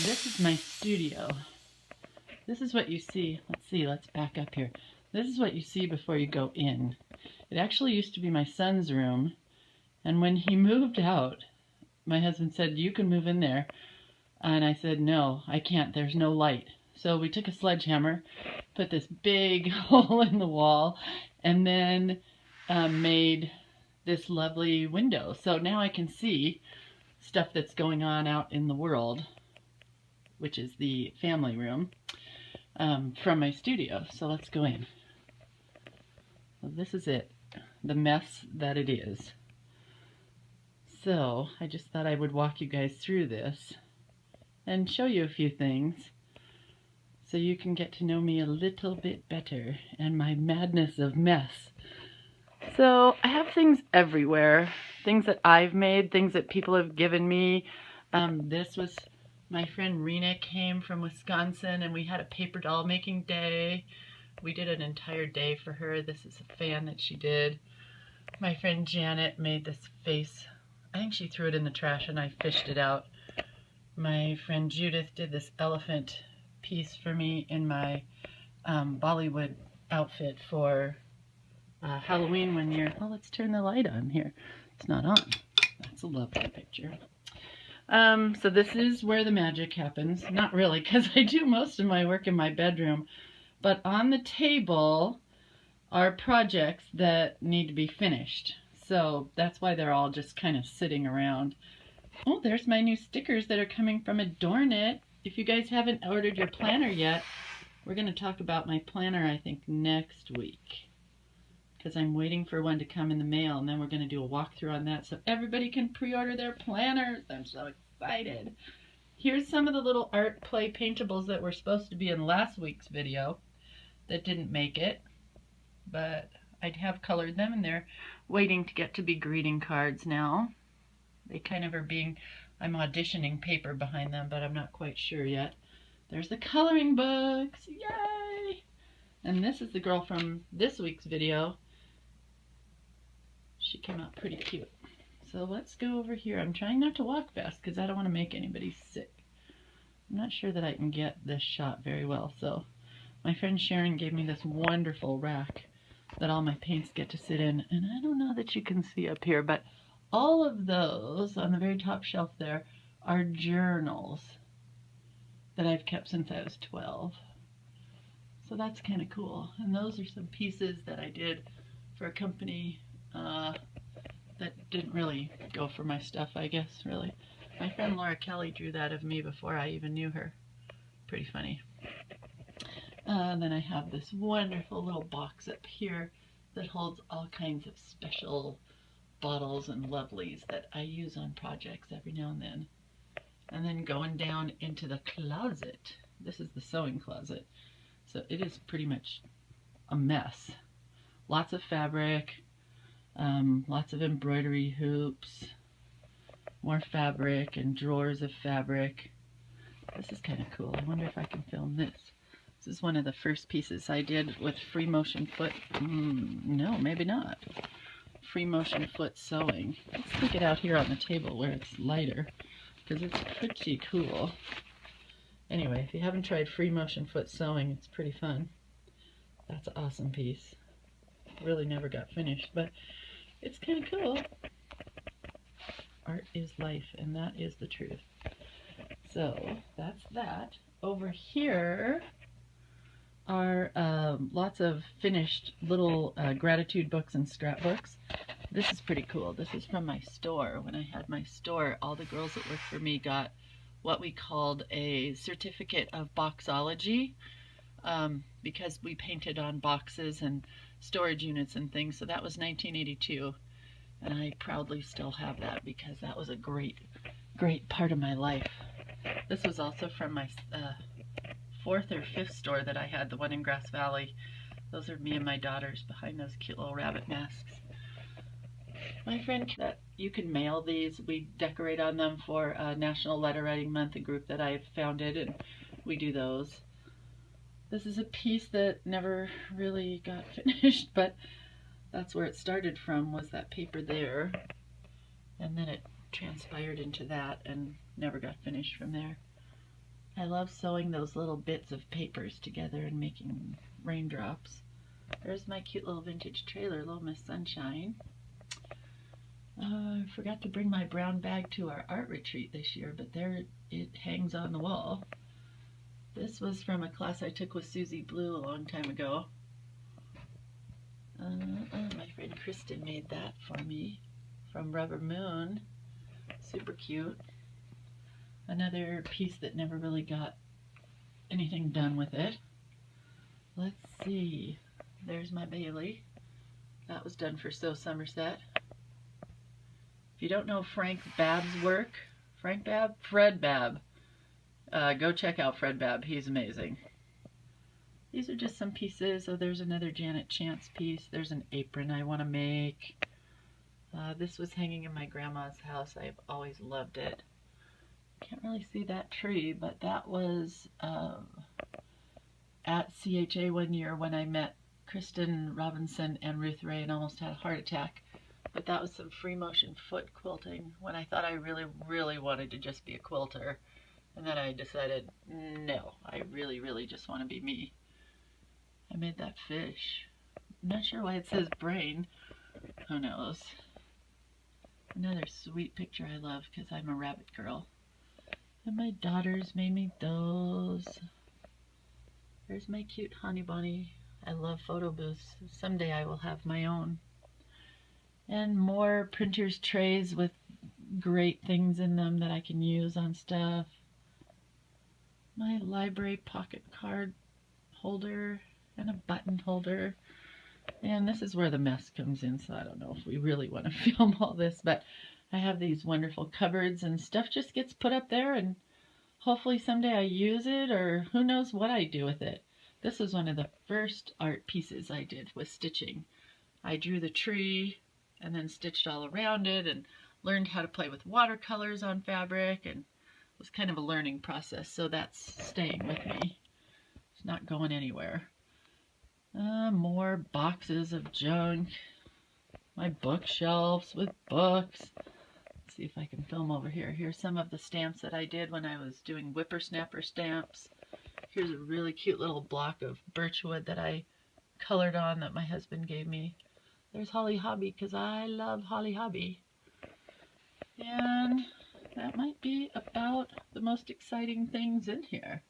This is my studio. This is what you see. Let's back up here. This is what you see before you go in. It actually used to be my son's room, and when he moved out, my husband said, "You can move in there." And I said, "No, I can't. There's no light." So we took a sledgehammer, put this big hole in the wall, and then made this lovely window. So now I can see stuff that's going on out in the world, which is the family room, from my studio. So let's go in. So this is it, the mess that it is. So I just thought I would walk you guys through this and show you a few things so you can get to know me a little bit better and my madness of mess. So I have things everywhere, things that I've made, things that people have given me. This was my friend Rena came from Wisconsin, and we had a paper doll making day. We did an entire day for her. This is a fan that she did. My friend Janet made this face. I think she threw it in the trash and I fished it out. My friend Judith did this elephant piece for me in my Bollywood outfit for Halloween one year. Oh, let's turn the light on here. It's not on. That's a lovely picture. So this is where the magic happens. Not really, because I do most of my work in my bedroom. But on the table are projects that need to be finished. So that's why they're all just kind of sitting around. Oh, there's my new stickers that are coming from Adorn It. If you guys haven't ordered your planner yet, we're going to talk about my planner, I think, next week. Because I'm waiting for one to come in the mail, and then we're going to do a walkthrough on that so everybody can pre-order their planners. I'm so excited. Here's some of the little art play paintables that were supposed to be in last week's video that didn't make it, but I have colored them, and they're waiting to get to be greeting cards now. They kind of are being, I'm auditioning paper behind them, but I'm not quite sure yet. There's the coloring books, yay! And this is the girl from this week's video. She came out pretty cute. So let's go over here. I'm trying not to walk fast because I don't want to make anybody sick. I'm not sure that I can get this shot very well. So my friend Sharon gave me this wonderful rack that all my paints get to sit in. And I don't know that you can see up here, but all of those on the very top shelf there are journals that I've kept since I was 12. So that's kind of cool. And those are some pieces that I did for a company that didn't really go for my stuff, I guess, really. My friend Laura Kelly drew that of me before I even knew her. Pretty funny. Then I have this wonderful little box up here that holds all kinds of special bottles and lovelies that I use on projects every now and then. And then going down into the closet. This is the sewing closet. So it is pretty much a mess. Lots of fabric, lots of embroidery hoops, more fabric and drawers of fabric. This is kind of cool. I wonder if I can film this. This is one of the first pieces I did with Free Motion Foot. No, maybe not. Free Motion Foot sewing. Let's stick it out here on the table where it's lighter, because it's pretty cool. Anyway, if you haven't tried Free Motion Foot sewing, it's pretty fun. That's an awesome piece. Really never got finished, but it's kind of cool. Art is life, and that is the truth. So that's that. Over here are lots of finished little gratitude books and scrapbooks. This is pretty cool. This is from my store. When I had my store, all the girls that worked for me got what we called a certificate of boxology, because we painted on boxes and storage units and things. So that was 1982, and I proudly still have that because that was a great part of my life. This was also from my fourth or fifth store that I had, the one in Grass Valley. Those are me and my daughters behind those cute little rabbit masks. My friend, that you can mail these. We decorate on them for National Letter Writing Month, a group that I've founded, and we do those. This is a piece that never really got finished, but that's where it started from, was that paper there. And then it transpired into that and never got finished from there. I love sewing those little bits of papers together and making raindrops. There's my cute little vintage trailer, Little Miss Sunshine. I forgot to bring my brown bag to our art retreat this year, but there it hangs on the wall. This was from a class I took with Susie Blue a long time ago. My friend Kristen made that for me from Rubber Moon. Super cute. Another piece that never really got anything done with it. Let's see. There's my Bailey. That was done for Sew Somerset. If you don't know Frank Babb's work, Fred Babb, go check out Fred Babb. He's amazing. These are just some pieces. Oh, there's another Janet Chance piece. There's an apron I want to make. This was hanging in my grandma's house. I've always loved it. Can't really see that tree, but that was at CHA one year when I met Kristen Robinson and Ruth Ray and almost had a heart attack. But that was some free motion foot quilting when I thought I really, really wanted to just be a quilter. And then I decided, no, I really, really just want to be me. I made that fish. I'm not sure why it says brain. Who knows? Another sweet picture I love because I'm a rabbit girl. And my daughters made me those. There's my cute honey bunny. I love photo booths. Someday I will have my own. And more printer's trays with great things in them that I can use on stuff. My library pocket card holder and a button holder. And this is where the mess comes in, so I don't know if we really want to film all this, but I have these wonderful cupboards and stuff just gets put up there and hopefully someday I use it or who knows what I do with it. This was one of the first art pieces I did with stitching. I drew the tree and then stitched all around it and learned how to play with watercolors on fabric, and it was kind of a learning process, so that's staying with me. It's not going anywhere. More boxes of junk. My bookshelves with books. Let's see if I can film over here. Here's some of the stamps that I did when I was doing whippersnapper stamps. Here's a really cute little block of birchwood that I colored on that my husband gave me. There's Holly Hobby because I love Holly Hobby. And that might be about the most exciting things in here.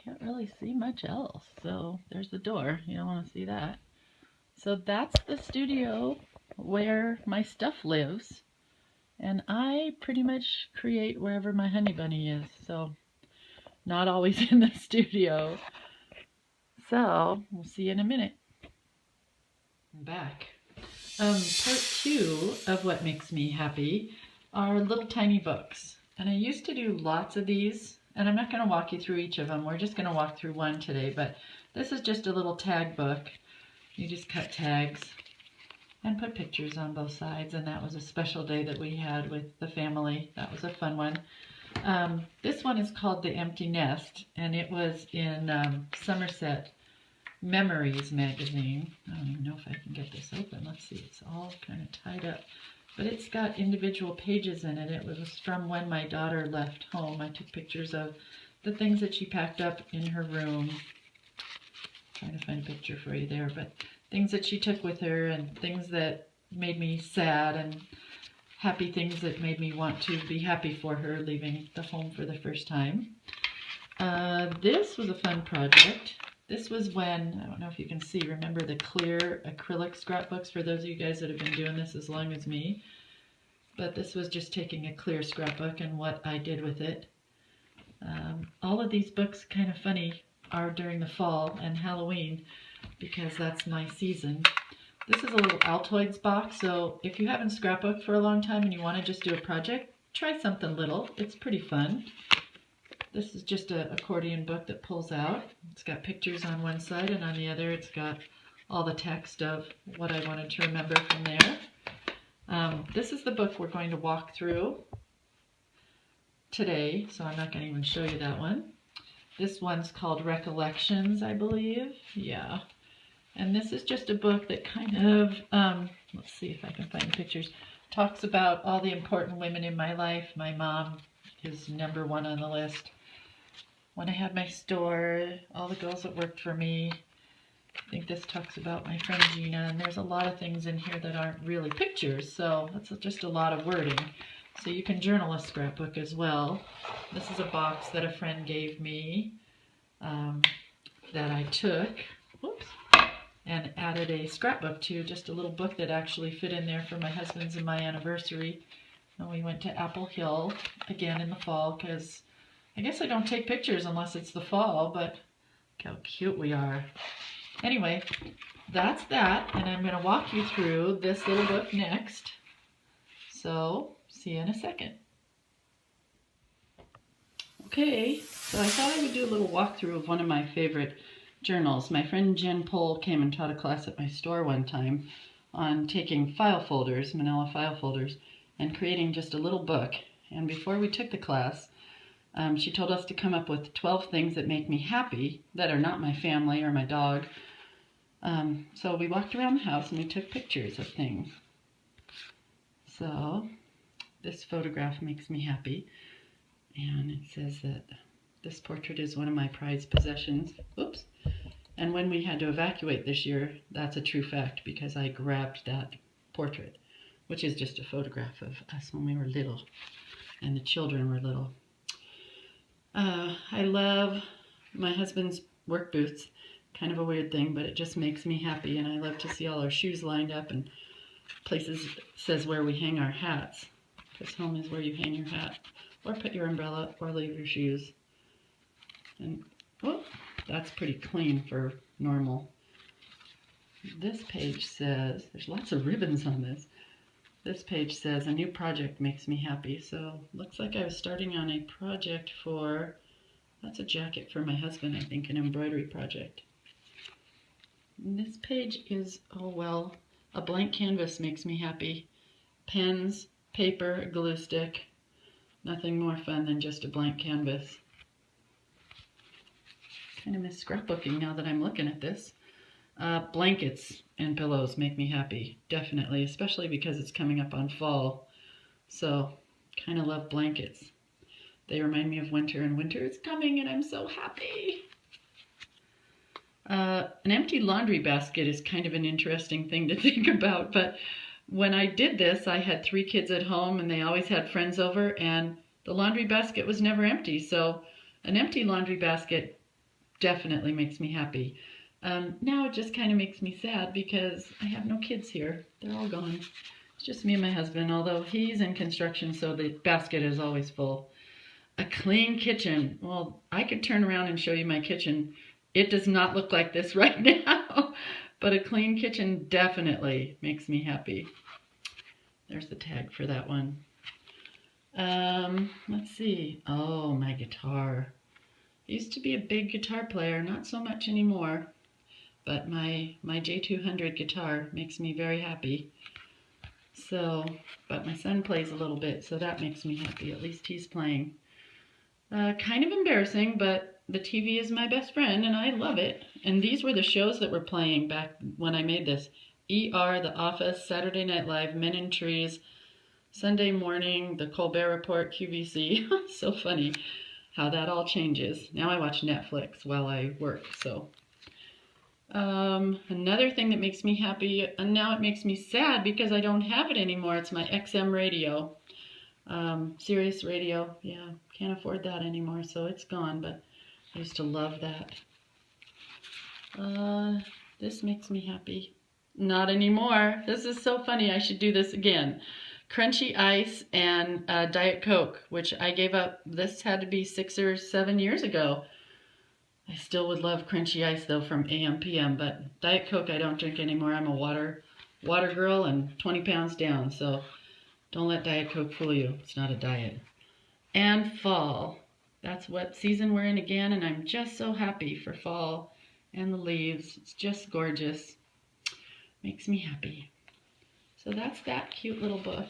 Can't really see much else. So there's the door. You don't want to see that. So that's the studio where my stuff lives. And I pretty much create wherever my honey bunny is. So not always in the studio. So we'll see you in a minute. I'm back. Part 2 of what makes me happy are little tiny books. And I used to do lots of these. And I'm not going to walk you through each of them. We're just going to walk through one today. But this is just a little tag book. You just cut tags and put pictures on both sides. And that was a special day that we had with the family. That was a fun one. This one is called The Empty Nest. And it was in Somerset Memories magazine. I don't even know if I can get this open. Let's see. It's all kind of tied up. But it's got individual pages in it. It was from when my daughter left home. I took pictures of the things that she packed up in her room. Trying to find a picture for you there, but things that she took with her and things that made me sad and happy things that made me want to be happy for her leaving the home for the first time. This was a fun project. This was when, I don't know if you can see, remember the clear acrylic scrapbooks for those of you guys that have been doing this as long as me. But this was just taking a clear scrapbook and what I did with it. All of these books, kind of funny, are during the fall and Halloween because that's my season. This is a little Altoids box, so if you haven't scrapbooked for a long time and you want to just do a project, try something little. It's pretty fun. This is just an accordion book that pulls out. It's got pictures on one side and on the other it's got all the text of what I wanted to remember from there. This is the book we're going to walk through today, so I'm not going to even show you that one. This one's called Recollections, I believe. Yeah. And this is just a book that kind of, let's see if I can find the pictures, talks about all the important women in my life. My mom is #1 on the list. when I had my store, all the girls that worked for me. I think this talks about my friend Gina, and there's a lot of things in here that aren't really pictures, so that's just a lot of wording. So you can journal a scrapbook as well. This is a box that a friend gave me that I took, whoops, and added a scrapbook to, just a little book that actually fit in there for my husband's and my anniversary. And we went to Apple Hill again in the fall, because I guess I don't take pictures unless it's the fall, but look how cute we are. Anyway, that's that, and I'm going to walk you through this little book next. So, see you in a second. Okay, so I thought I would do a little walkthrough of one of my favorite journals. My friend Jen Pohl came and taught a class at my store one time on taking file folders, manila file folders, and creating just a little book. And before we took the class, she told us to come up with 12 things that make me happy, that are not my family or my dog. So we walked around the house and we took pictures of things. So this photograph makes me happy. And it says that this portrait is one of my prized possessions. Oops. And when we had to evacuate this year, that's a true fact, because I grabbed that portrait, which is just a photograph of us when we were little and the children were little. I love my husband's work boots. Kind of a weird thing, but it just makes me happy, and I love to see all our shoes lined up, and places says where we hang our hats, because home is where you hang your hat, or put your umbrella, or leave your shoes. And oh, that's pretty clean for normal. This page says, there's lots of ribbons on this. This page says, a new project makes me happy. So looks like I was starting on a project for, that's a jacket for my husband, I think, an embroidery project. And this page is, oh well, a blank canvas makes me happy. Pens, paper, a glue stick. Nothing more fun than just a blank canvas. Kind of miss scrapbooking now that I'm looking at this. Blankets and pillows make me happy, definitely, especially because it's coming up on fall. So, kind of love blankets. They remind me of winter, and winter is coming, and I'm so happy. An empty laundry basket is kind of an interesting thing to think about, but when I did this, I had 3 kids at home, and they always had friends over, and the laundry basket was never empty. So, an empty laundry basket definitely makes me happy. Now it just kind of makes me sad because I have no kids here. They're all gone. It's just me and my husband, although he's in construction, so the basket is always full. A clean kitchen. Well, I could turn around and show you my kitchen. It does not look like this right now, but a clean kitchen definitely makes me happy. There's the tag for that one. Let's see. Oh, my guitar. I used to be a big guitar player, not so much anymore. But my J200 guitar makes me very happy. So, but my son plays a little bit, so that makes me happy. At least he's playing. Kind of embarrassing, but the TV is my best friend, and I love it. And these were the shows that were playing back when I made this. ER, The Office, Saturday Night Live, Men in Trees, Sunday Morning, The Colbert Report, QVC. So funny how that all changes. Now I watch Netflix while I work, so... Another thing that makes me happy, and now it makes me sad because I don't have it anymore, it's my XM radio. Sirius radio, yeah, can't afford that anymore, so it's gone, but I used to love that. This makes me happy. Not anymore. This is so funny, I should do this again. Crunchy Ice and Diet Coke, which I gave up, this had to be 6 or 7 years ago. I still would love Crunchy Ice though from AM PM, but Diet Coke I don't drink anymore. I'm a water girl and 20 pounds down, so don't let Diet Coke fool you. It's not a diet. And fall. That's what season we're in again, and I'm just so happy for fall and the leaves. It's just gorgeous. Makes me happy. So that's that cute little book.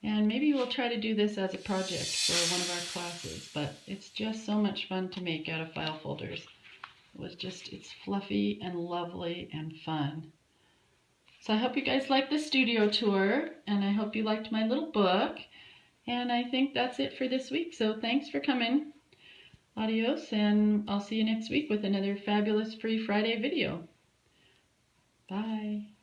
And maybe we'll try to do this as a project for one of our classes, but it's just so much fun to make out of file folders. It's fluffy and lovely and fun. So I hope you guys liked the studio tour, and I hope you liked my little book. And I think that's it for this week, so thanks for coming. Adios, and I'll see you next week with another fabulous Free Friday video. Bye.